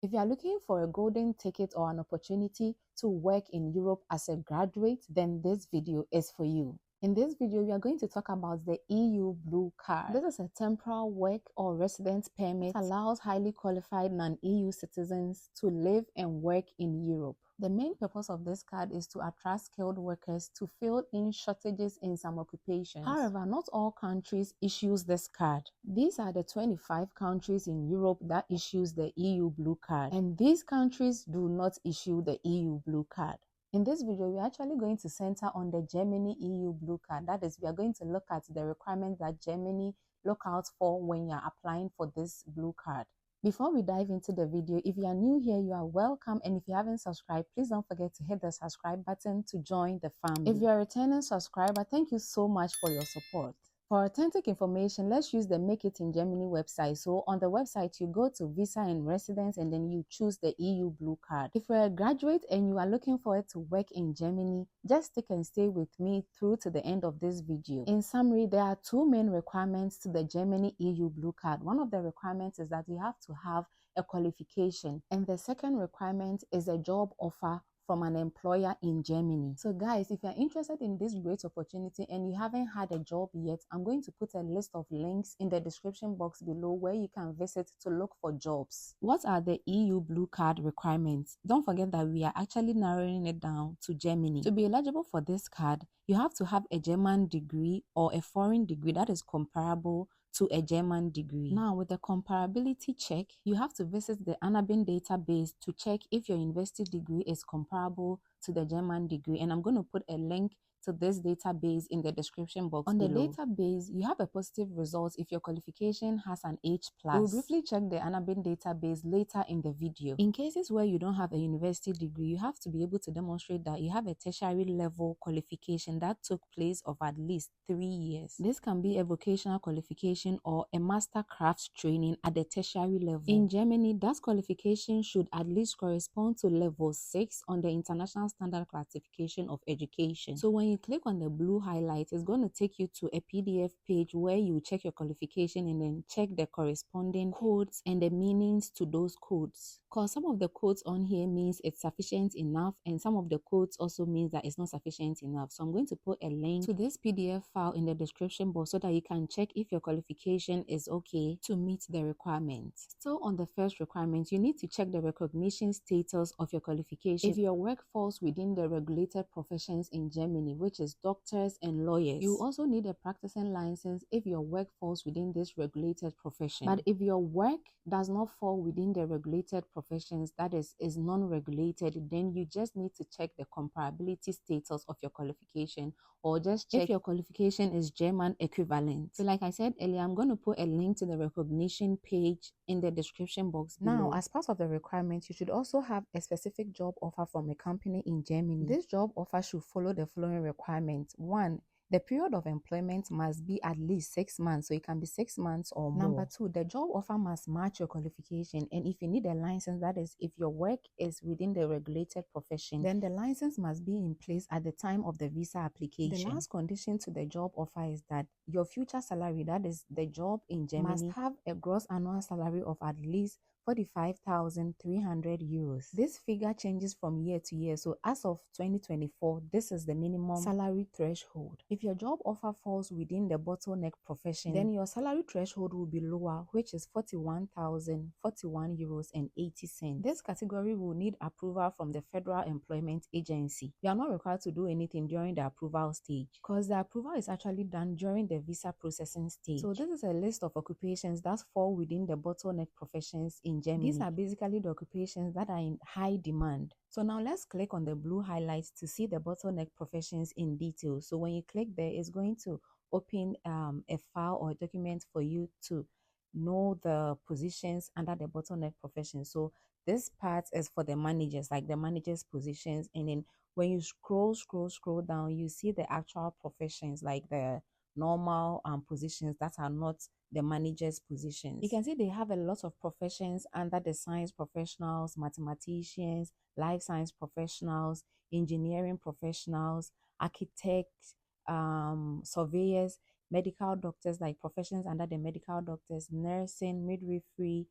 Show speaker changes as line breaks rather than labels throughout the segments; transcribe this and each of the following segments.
If you are looking for a golden ticket or an opportunity to work in Europe as a graduate, then this video is for you. In this video, we are going to talk about the EU Blue Card. This is a temporal work or residence permit that allows highly qualified non-EU citizens to live and work in Europe. The main purpose of this card is to attract skilled workers to fill in shortages in some occupations. However, not all countries issue this card. These are the 25 countries in Europe that issues the EU Blue Card, and these countries do not issue the EU Blue Card. In this video, we're actually going to center on the Germany EU Blue Card. That is, we are going to look at the requirements that Germany look out for when you're applying for this blue card. Before we dive into the video, if you are new here, you are welcome, and if you haven't subscribed, please don't forget to hit the subscribe button to join the family. If you are a returning subscriber, thank you so much for your support. For authentic information, let's use the Make It in Germany website. So on the website, you go to Visa and Residence, and then you choose the EU Blue Card. If you're a graduate and you are looking forward to work in Germany, just stick and stay with me through to the end of this video. In summary, there are two main requirements to the Germany EU Blue Card. One of the requirements is that you have to have a qualification, and the second requirement is a job offer from an employer in Germany. So guys, if you're interested in this great opportunity and you haven't had a job yet, I'm going to put a list of links in the description box below where you can visit to look for jobs. What are the EU Blue Card requirements? Don't forget that we are actually narrowing it down to Germany. To be eligible for this card, you have to have a German degree or a foreign degree that is comparable to a German degree. Now, with the comparability check, you have to visit the Anabin database to check if your university degree is comparable to the German degree, and I'm going to put a link to this database in the description box below. On the database, you have a positive result if your qualification has an H+. We'll briefly check the Anabin database later in the video. In cases where you don't have a university degree, you have to be able to demonstrate that you have a tertiary level qualification that took place of at least 3 years. This can be a vocational qualification or a master crafts training at the tertiary level. In Germany, that qualification should at least correspond to level 6 on the International Standard Classification of Education. So when you click on the blue highlight, it's going to take you to a PDF page where you check your qualification and then check the corresponding codes and the meanings to those codes. Because some of the codes on here means it's sufficient enough, and some of the codes also means that it's not sufficient enough. So I'm going to put a link to this PDF file in the description box so that you can check if your qualification is okay to meet the requirements. Still on the first requirement, you need to check the recognition status of your qualification. If your work falls within the regulated professions in Germany, which is doctors and lawyers, you also need a practicing license if your work falls within this regulated profession. But if your work does not fall within the regulated professions, that is non-regulated, then you just need to check the comparability status of your qualification, or just check if your qualification is German equivalent. So like I said earlier, I'm going to put a link to the recognition page in the description box below. Now, as part of the requirements, you should also have a specific job offer from a company in Germany. This job offer should follow the following requirements. 1, the period of employment must be at least 6 months, so it can be 6 months or more. Number 2, the job offer must match your qualification, and if you need a license, that is, if your work is within the regulated profession, then the license must be in place at the time of the visa application. The last condition to the job offer is that your future salary, that is the job in Germany, must have a gross annual salary of at least 45,300 euros. This figure changes from year to year, so as of 2024, this is the minimum salary threshold. If your job offer falls within the bottleneck profession, then your salary threshold will be lower, which is 41,041 euros and 80 cents. This category will need approval from the Federal Employment Agency. You are not required to do anything during the approval stage, because the approval is actually done during the visa processing stage. So this is a list of occupations that fall within the bottleneck professions in Germany. These are basically the occupations that are in high demand. So now let's click on the blue highlights to see the bottleneck professions in detail. So when you click there, it's going to open a file or a document for you to know the positions under the bottleneck professions. So this part is for the managers, like the managers' positions, and then when you scroll down, you see the actual professions, like the normal positions that are not the manager's positions. You can see they have a lot of professions under the science professionals, mathematicians, life science professionals, engineering professionals, architects, surveyors, medical doctors, like professions under the medical doctors, nursing, midwifery,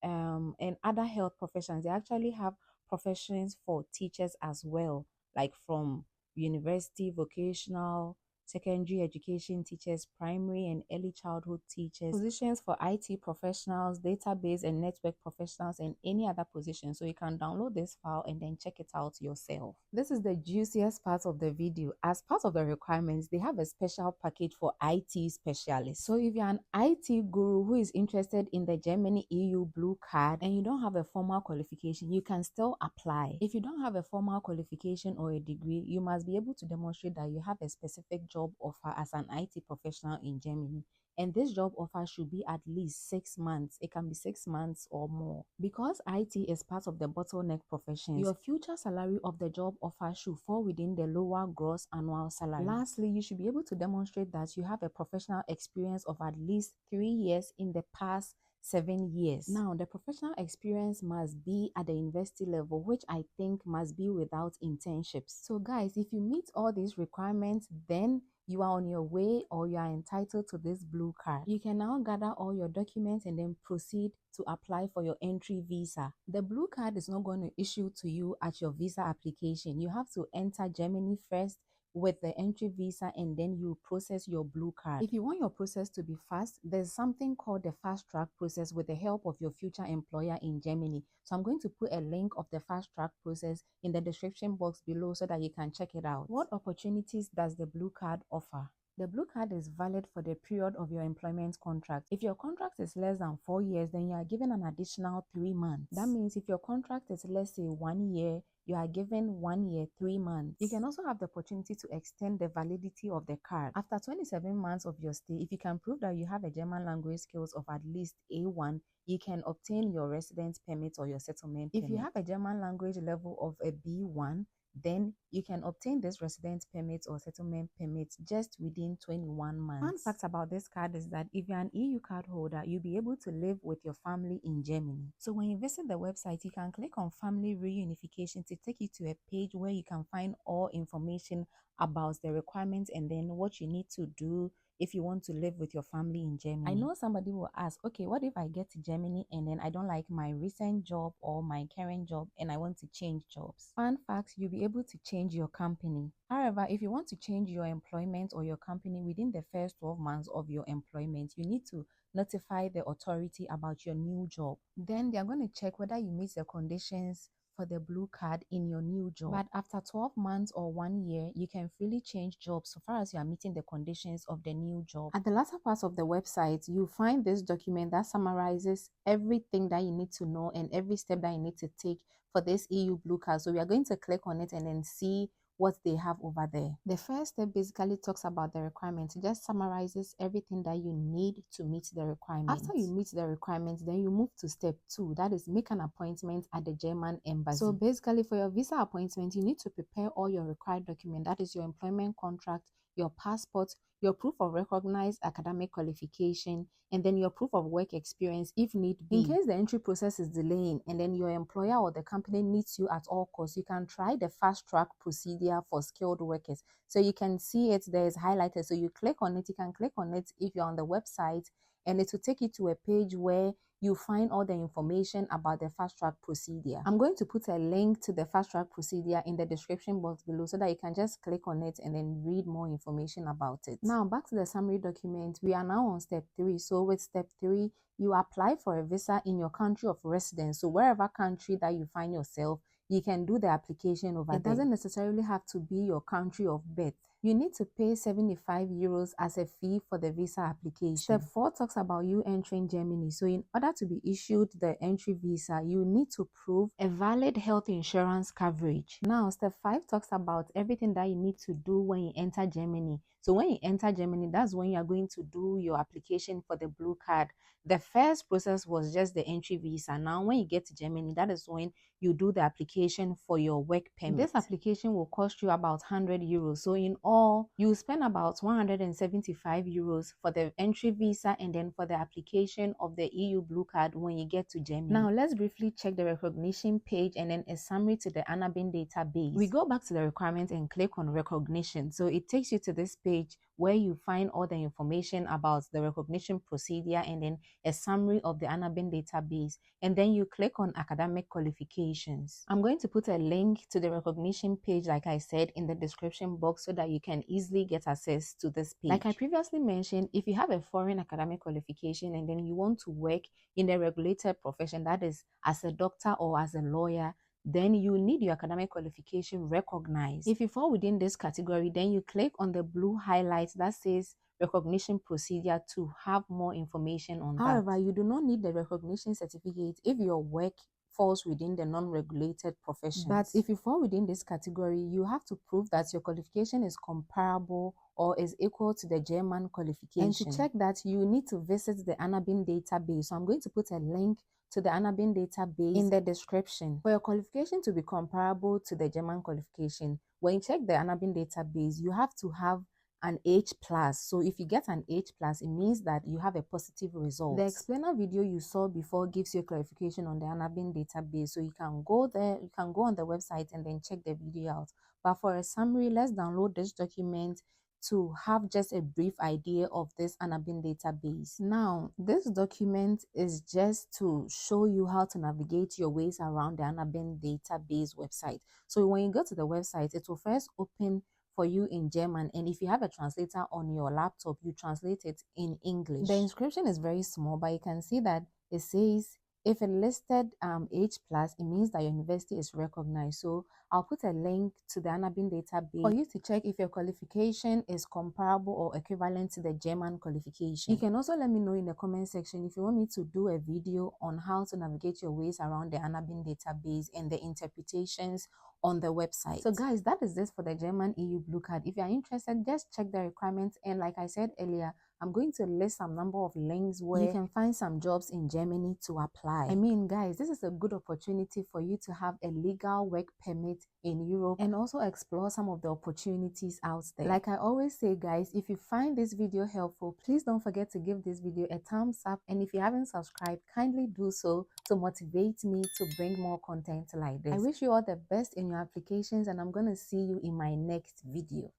and other health professions. They actually have professions for teachers as well, like from university, vocational, secondary education teachers, primary and early childhood teachers, positions for IT professionals, database and network professionals, and any other position. So you can download this file and then check it out yourself. This is the juiciest part of the video. As part of the requirements, they have a special package for IT specialists. So if you're an IT guru who is interested in the Germany EU Blue Card and you don't have a formal qualification, you can still apply. If you don't have a formal qualification or a degree, you must be able to demonstrate that you have a specific job offer as an IT professional in Germany. And this job offer should be at least 6 months. It can be 6 months or more. Because IT is part of the bottleneck professions, your future salary of the job offer should fall within the lower gross annual salary. Lastly, you should be able to demonstrate that you have a professional experience of at least 3 years in the past 7 years. Now, the professional experience must be at the university level, which I think must be without internships. So guys, if you meet all these requirements, then you are on your way or you are entitled to this blue card. You can now gather all your documents and then proceed to apply for your entry visa. The blue card is not going to issue to you at your visa application. You have to enter Germany first with the entry visa and then you process your blue card. If you want your process to be fast, there's something called the fast track process with the help of your future employer in Germany. So I'm going to put a link of the fast track process in the description box below so that you can check it out. What opportunities does the blue card offer? The blue card is valid for the period of your employment contract. If your contract is less than 4 years, then you are given an additional 3 months. That means if your contract is, let's say, 1 year, you are given 1 year, 3 months. You can also have the opportunity to extend the validity of the card. After 27 months of your stay, if you can prove that you have a German language skills of at least A1, you can obtain your residence permit or your settlement permit. If you have a German language level of a B1, then you can obtain this residence permit or settlement permit just within 21 months. Fun fact about this card is that if you're an EU card holder, you'll be able to live with your family in Germany. So when you visit the website, you can click on family reunification to take you to a page where you can find all information about the requirements and then what you need to do if you want to live with your family in Germany. I know somebody will ask, okay, what if I get to Germany and then I don't like my recent job or my current job and I want to change jobs? Fun fact, you'll be able to change your company. However, if you want to change your employment or your company within the first 12 months of your employment, you need to notify the authority about your new job. Then they are going to check whether you meet the conditions for the blue card in your new job. But after 12 months or 1 year, you can freely change jobs so far as you are meeting the conditions of the new job. At the latter part of the website, you find this document that summarizes everything that you need to know and every step that you need to take for this EU blue card. So we are going to click on it and then see what they have over there. The first step basically talks about the requirements. It just summarizes everything that you need to meet the requirements. After you meet the requirements, then you move to step 2, that is make an appointment at the German embassy. So basically for your visa appointment, you need to prepare all your required documents, that is your employment contract, your passport, your proof of recognized academic qualification, and then your proof of work experience if need be. In case the entry process is delaying and then your employer or the company needs you at all costs, you can try the fast track procedure for skilled workers. So you can see it, there is highlighted. So you click on it, you can click on it if you're on the website, and it will take you to a page where you find all the information about the fast track procedure. I'm going to put a link to the fast track procedure in the description box below so that you can just click on it and then read more information about it. Now back to the summary document. We are now on step 3. So with step 3, you apply for a visa in your country of residence. So wherever country that you find yourself, you can do the application over there. It doesn't necessarily have to be your country of birth. You need to pay 75 euros as a fee for the visa application. Step 4 talks about you entering Germany. So in order to be issued the entry visa, you need to prove a valid health insurance coverage. Now, step 5 talks about everything that you need to do when you enter Germany. So when you enter Germany, that's when you are going to do your application for the blue card. The first process was just the entry visa. Now, when you get to Germany, that is when you do the application for your work permit. This application will cost you about 100 euros. So in all, you spend about 175 euros for the entry visa and then for the application of the EU blue card when you get to Germany. Now, let's briefly check the recognition page and then a summary to the Annabin database. We go back to the requirements and click on recognition. So it takes you to this page page where you find all the information about the recognition procedure and then a summary of the ANABIN database. And then you click on academic qualifications. I'm going to put a link to the recognition page, like I said, in the description box so that you can easily get access to this page. Like I previously mentioned, if you have a foreign academic qualification and then you want to work in a regulated profession, that is as a doctor or as a lawyer, then you need your academic qualification recognized. If you fall within this category, then you click on the blue highlight that says recognition procedure to have more information on that. However, you do not need the recognition certificate if your work falls within the non-regulated professions. But if you fall within this category, you have to prove that your qualification is comparable or is equal to the German qualification. And to check that, you need to visit the ANABIN database. So I'm going to put a link to the ANABIN database in the description. For your qualification to be comparable to the German qualification, when you check the ANABIN database, you have to have an H+. So if you get an H+, it means that you have a positive result. The explainer video you saw before gives you a clarification on the ANABIN database. So you can go there, you can go on the website and then check the video out. But for a summary, let's download this document to have just a brief idea of this ANABIN database. Now, this document is just to show you how to navigate your ways around the ANABIN database website. So when you go to the website, it will first open for you in German, and if you have a translator on your laptop, you translate it in English. The inscription is very small, but you can see that it says if it listed H+, it means that your university is recognized. So I'll put a link to the ANABIN database for you to check if your qualification is comparable or equivalent to the German qualification. You can also let me know in the comment section if you want me to do a video on how to navigate your ways around the ANABIN database and the interpretations on the website. So guys, that is this for the German EU Blue Card. If you are interested, just check the requirements, and like I said earlier, I'm going to list some number of links where you can find some jobs in Germany to apply. I mean, guys, this is a good opportunity for you to have a legal work permit in Europe and also explore some of the opportunities out there. Like I always say, guys, if you find this video helpful, please don't forget to give this video a thumbs up, and if you haven't subscribed, kindly do so to motivate me to bring more content like this. I wish you all the best in your applications, and I'm going to see you in my next video.